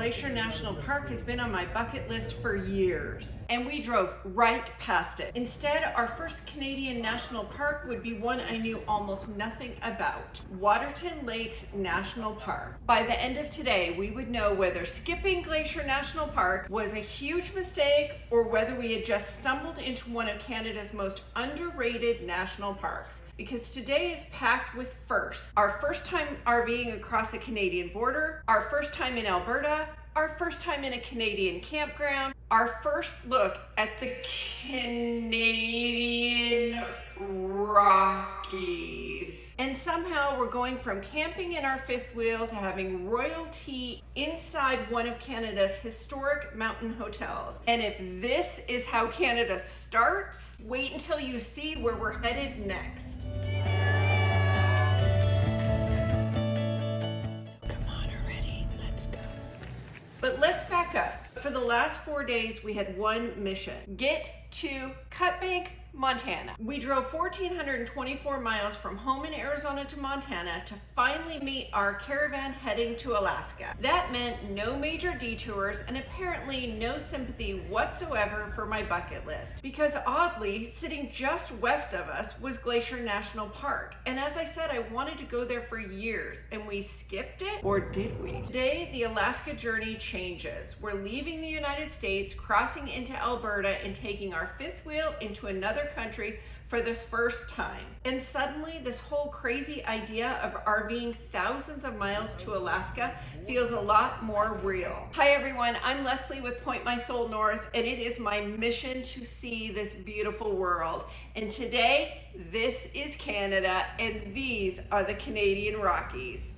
Glacier National Park has been on my bucket list for years, and we drove right past it. Instead, our first Canadian national park would be one I knew almost nothing about, Waterton Lakes National Park. By the end of today, we would know whether skipping Glacier National Park was a huge mistake or whether we had just stumbled into one of Canada's most underrated national parks. Because today is packed with firsts. Our first time RVing across the Canadian border, our first time in Alberta, our first time in a Canadian campground, our first look at the Canadian Rockies. And somehow we're going from camping in our fifth wheel to having royalty inside one of Canada's historic mountain hotels. And if this is how Canada starts, wait until you see where we're headed next. But let's back up. For the last 4 days, we had one mission: get to Cut Bank, Montana. We drove 1,424 miles from home in Arizona to Montana to finally meet our caravan heading to Alaska. That meant no major detours and apparently no sympathy whatsoever for my bucket list, because oddly, sitting just west of us was Glacier National Park. And as I said, I wanted to go there for years, and we skipped it, or did we? Today, the Alaska journey changes. We're leaving the United States, crossing into Alberta, and taking our fifth wheel into another country for this first time. And suddenly this whole crazy idea of RVing thousands of miles to Alaska feels a lot more real. Hi everyone, I'm Leslie with Point My Soul North, and it is my mission to see this beautiful world. And today, this is Canada, and these are the Canadian Rockies.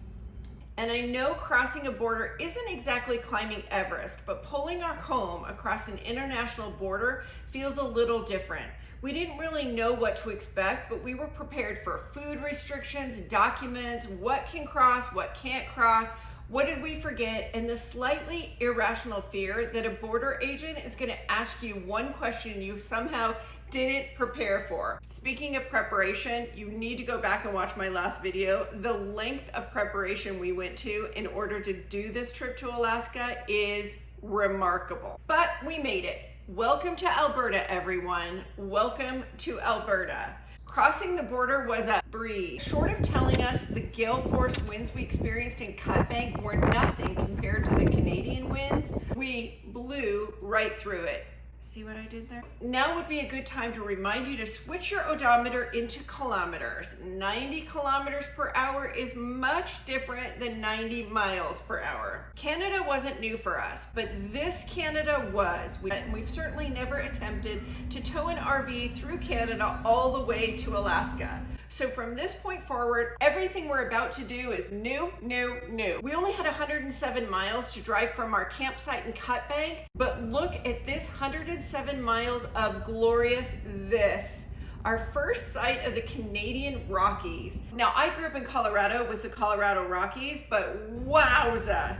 And I know crossing a border isn't exactly climbing Everest, but pulling our home across an international border feels a little different. We didn't really know what to expect, but we were prepared for food restrictions, documents, what can cross, what can't cross, what did we forget, and the slightly irrational fear that a border agent is going to ask you one question you somehow didn't prepare for. Speaking of preparation, you need to go back and watch my last video. The length of preparation we went to in order to do this trip to Alaska is remarkable. But we made it. Welcome to Alberta, everyone. Welcome to Alberta. Crossing the border was a breeze. Short of telling us the gale force winds we experienced in Cut Bank were nothing compared to the Canadian winds, we blew right through it. See what I did there? Now would be a good time to remind you to switch your odometer into kilometers. 90 kilometers per hour is much different than 90 miles per hour. Canada wasn't new for us, but this Canada was. We've certainly never attempted to tow an RV through Canada all the way to Alaska. So from this point forward, everything we're about to do is new, new, new. We only had 107 miles to drive from our campsite in Cut Bank, but look at this 107 miles of glorious this. Our first sight of the Canadian Rockies. Now, I grew up in Colorado with the Colorado Rockies, but wowza,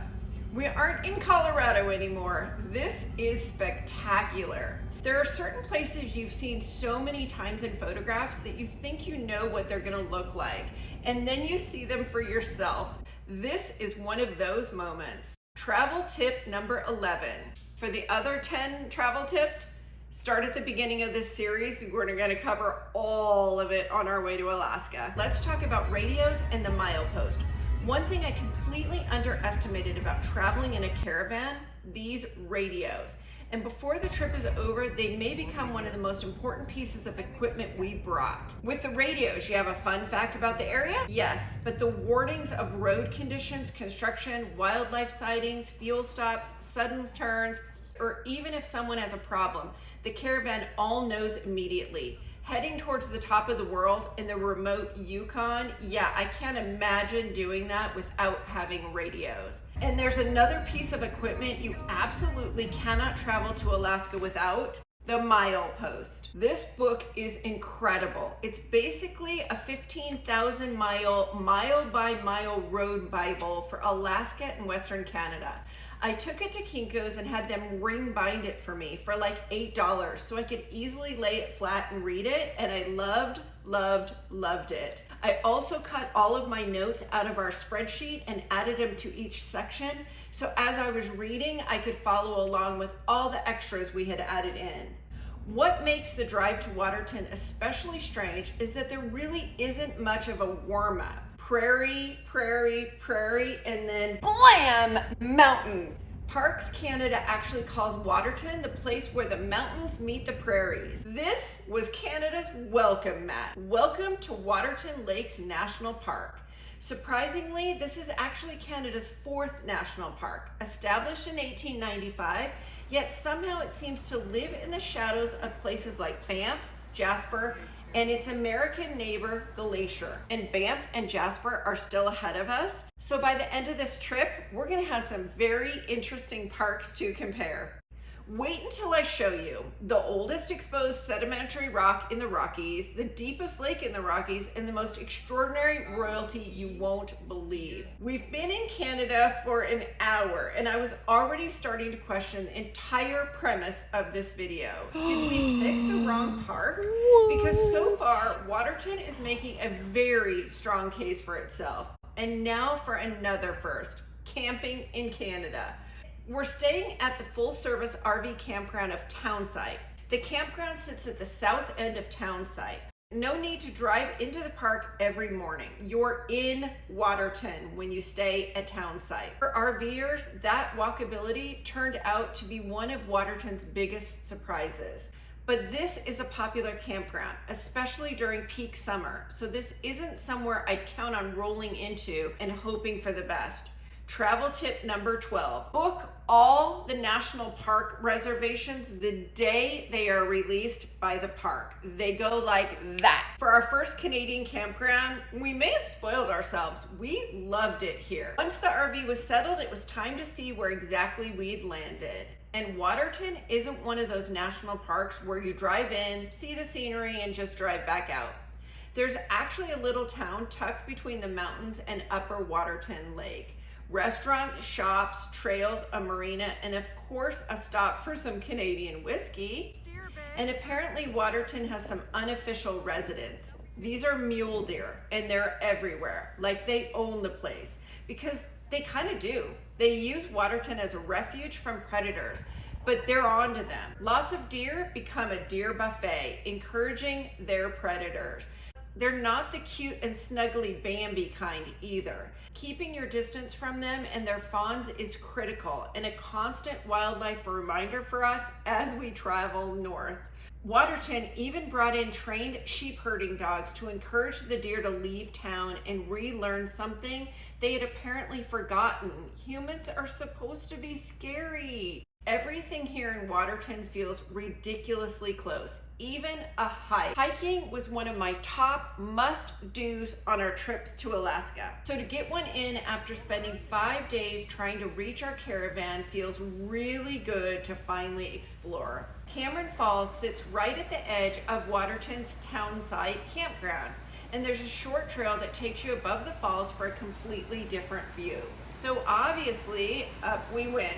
we aren't in Colorado anymore. This is spectacular. There are certain places you've seen so many times in photographs that you think you know what they're gonna look like, and then you see them for yourself. This is one of those moments. Travel tip number 11. For the other 10 travel tips, start at the beginning of this series. We're gonna cover all of it on our way to Alaska. Let's talk about radios and the milepost. One thing I completely underestimated about traveling in a caravan, these radios. And before the trip is over, they may become one of the most important pieces of equipment we brought. With the radios, you have a fun fact about the area? Yes, but the warnings of road conditions, construction, wildlife sightings, fuel stops, sudden turns, or even if someone has a problem, the caravan all knows immediately. Heading towards the top of the world in the remote Yukon, yeah, I can't imagine doing that without having radios. And there's another piece of equipment you absolutely cannot travel to Alaska without: the milepost. This book is incredible. It's basically a 15,000 mile by mile road Bible for Alaska and Western Canada. I took it to Kinko's and had them ring bind it for me for like $8 so I could easily lay it flat and read it, and I loved it. I also cut all of my notes out of our spreadsheet and added them to each section So as I was reading, I could follow along with all the extras we had added in. What makes the drive to Waterton especially strange is that there really isn't much of a warm-up. Prairie, prairie, prairie, and then blam, mountains. Parks Canada actually calls Waterton the place where the mountains meet the prairies. This was Canada's welcome mat. Welcome to Waterton Lakes National Park. Surprisingly, this is actually Canada's 4th national park, established in 1895, yet somehow it seems to live in the shadows of places like Banff, Jasper, and its American neighbor, Glacier. And Banff and Jasper are still ahead of us. So by the end of this trip, we're gonna have some very interesting parks to compare. Wait until I show you the oldest exposed sedimentary rock in the Rockies, the deepest lake in the Rockies, and the most extraordinary royalty you won't believe. We've been in Canada for an hour, and I was already starting to question the entire premise of this video. Did we pick the wrong park? Because so far, Waterton is making a very strong case for itself. And now for another first, camping in Canada. We're staying at the full-service RV campground of Townsite. The campground sits at the south end of Townsite. No need to drive into the park every morning. You're in Waterton when you stay at Townsite. For RVers, that walkability turned out to be one of Waterton's biggest surprises. But this is a popular campground, especially during peak summer. So this isn't somewhere I'd count on rolling into and hoping for the best. Travel tip number 12, book all the national park reservations the day they are released by the park. They go like that. For our first Canadian campground, we may have spoiled ourselves. We loved it here. Once the RV was settled, it was time to see where exactly we'd landed. And Waterton isn't one of those national parks where you drive in, see the scenery, and just drive back out. There's actually a little town tucked between the mountains and Upper Waterton Lake. Restaurants, shops, trails, a marina, and of course a stop for some Canadian whiskey. And apparently Waterton has some unofficial residents. These are mule deer, and they're everywhere, like they own the place, because they kind of do. They use Waterton as a refuge from predators, but they're on to them. Lots of deer become a deer buffet, encouraging their predators. They're not the cute and snuggly Bambi kind either. Keeping your distance from them and their fawns is critical and a constant wildlife reminder for us as we travel north. Waterton even brought in trained sheep herding dogs to encourage the deer to leave town and relearn something they had apparently forgotten. Humans are supposed to be scary. Everything here in Waterton feels ridiculously close, even a hike. Hiking was one of my top must-dos on our trip to Alaska. So to get one in after spending 5 days trying to reach our caravan feels really good to finally explore. Cameron Falls sits right at the edge of Waterton's Townsite campground, and there's a short trail that takes you above the falls for a completely different view. So obviously, up we went.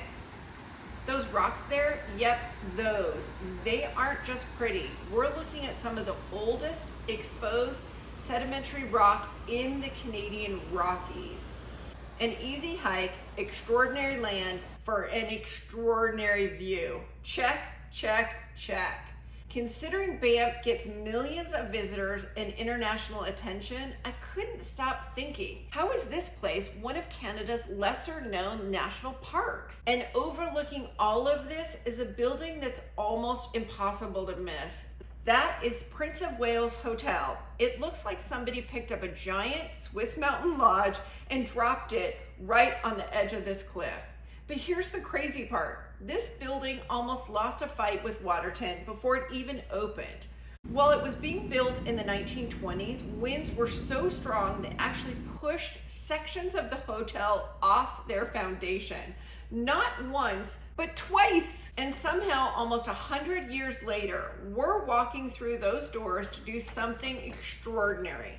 Those rocks there, yep, those. They aren't just pretty. We're looking at some of the oldest exposed sedimentary rock in the Canadian Rockies. An easy hike, extraordinary land for an extraordinary view. Check, check, check. Considering Banff gets millions of visitors and international attention, I couldn't stop thinking, how is this place one of Canada's lesser known national parks? And overlooking all of this is a building that's almost impossible to miss. That is Prince of Wales Hotel. It looks like somebody picked up a giant Swiss mountain lodge and dropped it right on the edge of this cliff. But here's the crazy part. This building almost lost a fight with Waterton before it even opened. While it was being built in the 1920s, winds were so strong they actually pushed sections of the hotel off their foundation. Not once, but twice. And somehow, almost 100 years later, we're walking through those doors to do something extraordinary.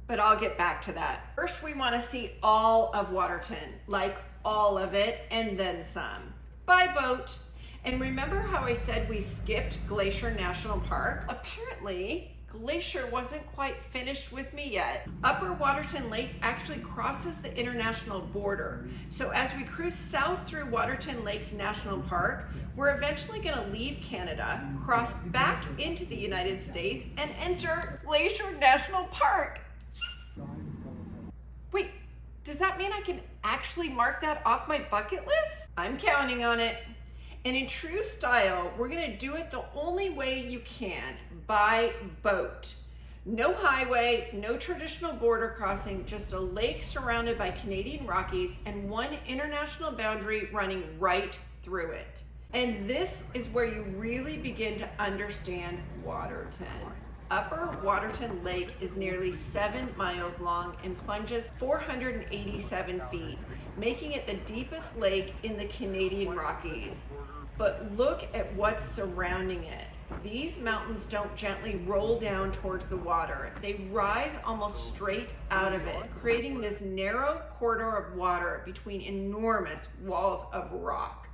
But I'll get back to that. First, we want to see all of Waterton, like all of it, and then some. By boat. And remember how I said we skipped Glacier National Park? Apparently, Glacier wasn't quite finished with me yet. Upper Waterton Lake actually crosses the international border. So as we cruise south through Waterton Lakes National Park, we're eventually going to leave Canada, cross back into the United States, and enter Glacier National Park. Yes! Wait, does that mean I can actually mark that off my bucket list? I'm counting on it. And in true style, we're gonna do it the only way you can, by boat. No highway, no traditional border crossing, just a lake surrounded by Canadian Rockies and one international boundary running right through it. And this is where you really begin to understand Waterton. Upper Waterton Lake is nearly 7 miles long and plunges 487 feet, making it the deepest lake in the Canadian Rockies. But look at what's surrounding it. These mountains don't gently roll down towards the water. They rise almost straight out of it, creating this narrow corridor of water between enormous walls of rock.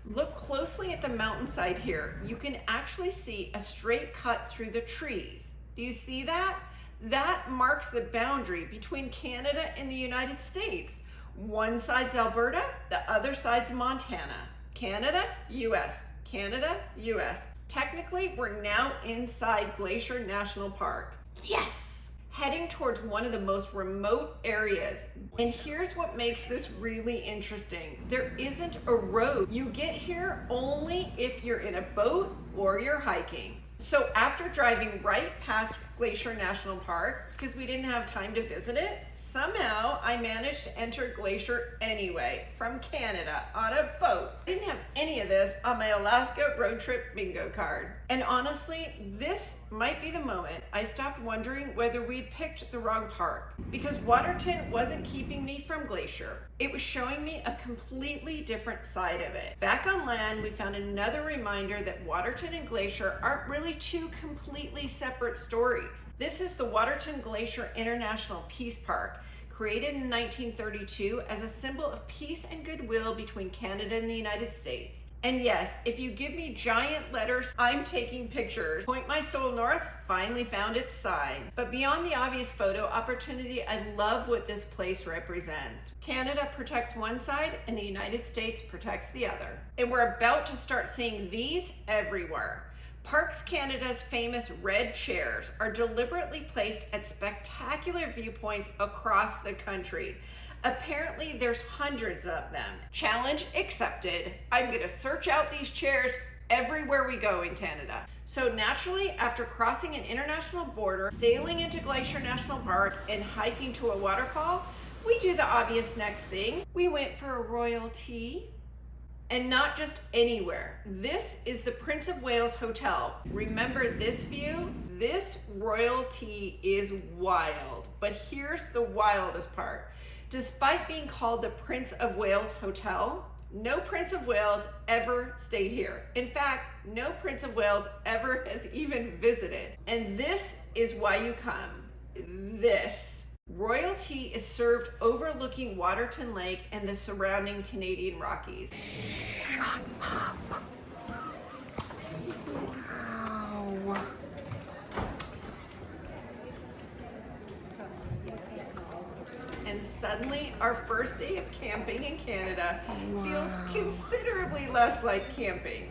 Look closely at the mountainside here. You can actually see a straight cut through the trees. Do you see that? That marks the boundary between Canada and the United States. One side's Alberta, the other side's Montana. Canada, US, Canada, US. Technically, we're now inside Glacier National Park. Yes! Heading towards one of the most remote areas. And here's what makes this really interesting. There isn't a road. You get here only if you're in a boat or you're hiking. So after driving right past Glacier National Park, because we didn't have time to visit it, somehow I managed to enter Glacier anyway from Canada on a boat. I didn't have any of this on my Alaska road trip bingo card. And honestly, this might be the moment I stopped wondering whether we'd picked the wrong park, because Waterton wasn't keeping me from Glacier. It was showing me a completely different side of it. Back on land, we found another reminder that Waterton and Glacier aren't really two completely separate stories. This is the Waterton Glacier International Peace Park, created in 1932 as a symbol of peace and goodwill between Canada and the United States. And yes, if you give me giant letters, I'm taking pictures. Point My Soul North finally found its sign. But beyond the obvious photo opportunity, I love what this place represents. Canada protects one side and the United States protects the other. And we're about to start seeing these everywhere. Parks Canada's famous red chairs are deliberately placed at spectacular viewpoints across the country. Apparently there's hundreds of them. Challenge accepted. I'm gonna search out these chairs everywhere we go in Canada. So naturally, after crossing an international border, sailing into Glacier National Park, and hiking to a waterfall, we do the obvious next thing. We went for a royal tea. And not just anywhere. This is the Prince of Wales Hotel. Remember this view? This royal tea is wild. But here's the wildest part. Despite being called the Prince of Wales Hotel, no Prince of Wales ever stayed here. In fact, no Prince of Wales ever has even visited. And this is why you come. This. Royal tea is served overlooking Waterton Lake and the surrounding Canadian Rockies. Shut up. Wow. And suddenly, our first day of camping in Canada feels considerably less like camping.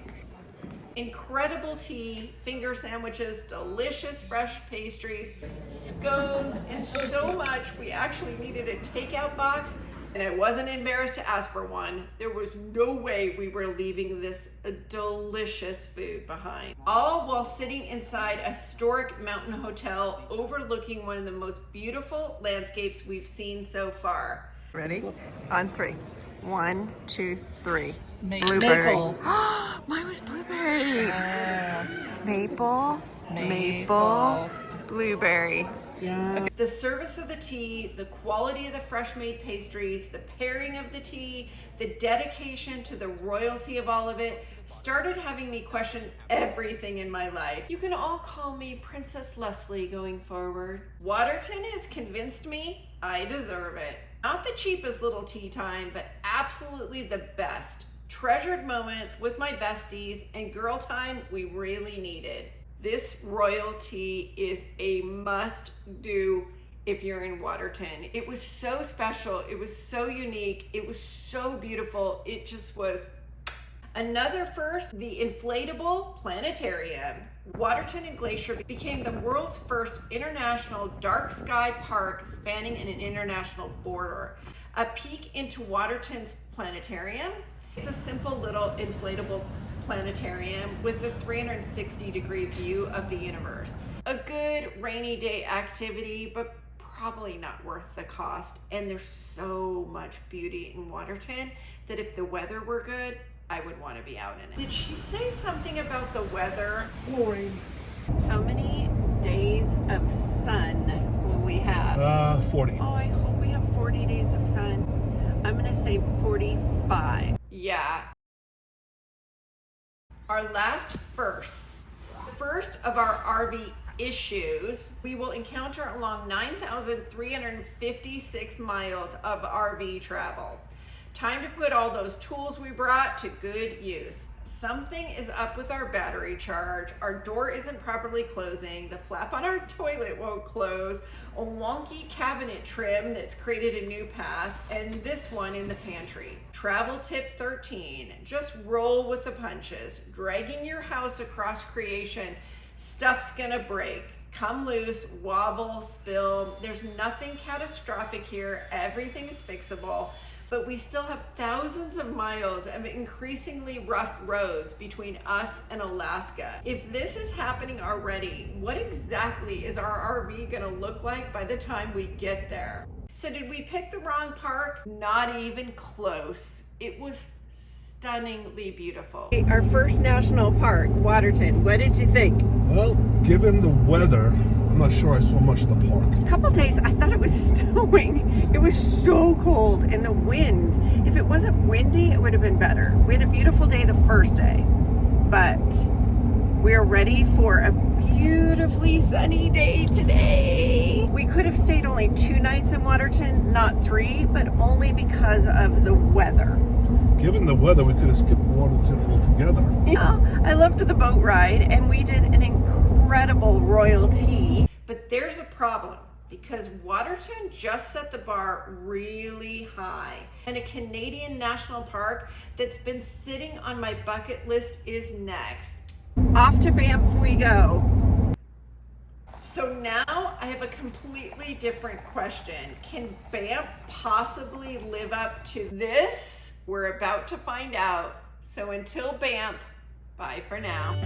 Incredible tea, finger sandwiches, delicious fresh pastries, scones, and so much we actually needed a takeout box, and I wasn't embarrassed to ask for one. There was no way we were leaving this delicious food behind. All while sitting inside a historic mountain hotel overlooking one of the most beautiful landscapes we've seen so far. Ready? On 3. 1, 2, 3. Blueberry. Maple. Mine was blueberry. Maple, blueberry. Yeah. The service of the tea, the quality of the fresh made pastries, the pairing of the tea, the dedication to the royalty of all of it started having me question everything in my life. You can all call me Princess Leslie going forward. Waterton has convinced me I deserve it. Not the cheapest little tea time, but absolutely the best. Treasured moments with my besties and girl time we really needed. This royalty is a must-do if you're in Waterton. It was so special. It was so unique. It was so beautiful. It just was. Another first, the inflatable planetarium. Waterton and Glacier became the world's first international dark sky park spanning an international border. A peek into Waterton's planetarium. It's a simple little inflatable planetarium with a 360-degree view of the universe. A good rainy day activity, but probably not worth the cost. And there's so much beauty in Waterton that if the weather were good, I would want to be out in it. Did she say something about the weather? Boring. How many days of sun will we have? 40. Oh, I hope we have 40 days of sun. I'm gonna say 45. Yeah. Our last first. The first of our RV issues we will encounter along 9,356 miles of RV travel. Time to put all those tools we brought to good use. Something is up with our battery charge. Our door isn't properly closing. The flap on our toilet won't close. A wonky cabinet trim that's created a new path, and this one in the pantry. Travel tip 13, just roll with the punches. Dragging your house across creation, stuff's gonna break. Come loose, wobble, spill. There's nothing catastrophic here. Everything is fixable. But we still have thousands of miles of increasingly rough roads between us and Alaska. If this is happening already, what exactly is our RV gonna look like by the time we get there? So did we pick the wrong park? Not even close. It was stunningly beautiful. Our first national park, Waterton. What did you think? Well, given the weather, I'm not sure I saw much of the park. A couple days, I thought it was snowing. It was so cold, and the wind. If it wasn't windy, it would have been better. We had a beautiful day the first day, but we're ready for a beautifully sunny day today. We could have stayed only 2 nights in Waterton, not 3, but only because of the weather. Given the weather, we could have skipped Waterton altogether. Yeah, I loved the boat ride, and we did an incredible royalty. But there's a problem, because Waterton just set the bar really high. And a Canadian National Park that's been sitting on my bucket list is next. Off to Banff we go. So now I have a completely different question. Can Banff possibly live up to this? We're about to find out. So until Banff, bye for now.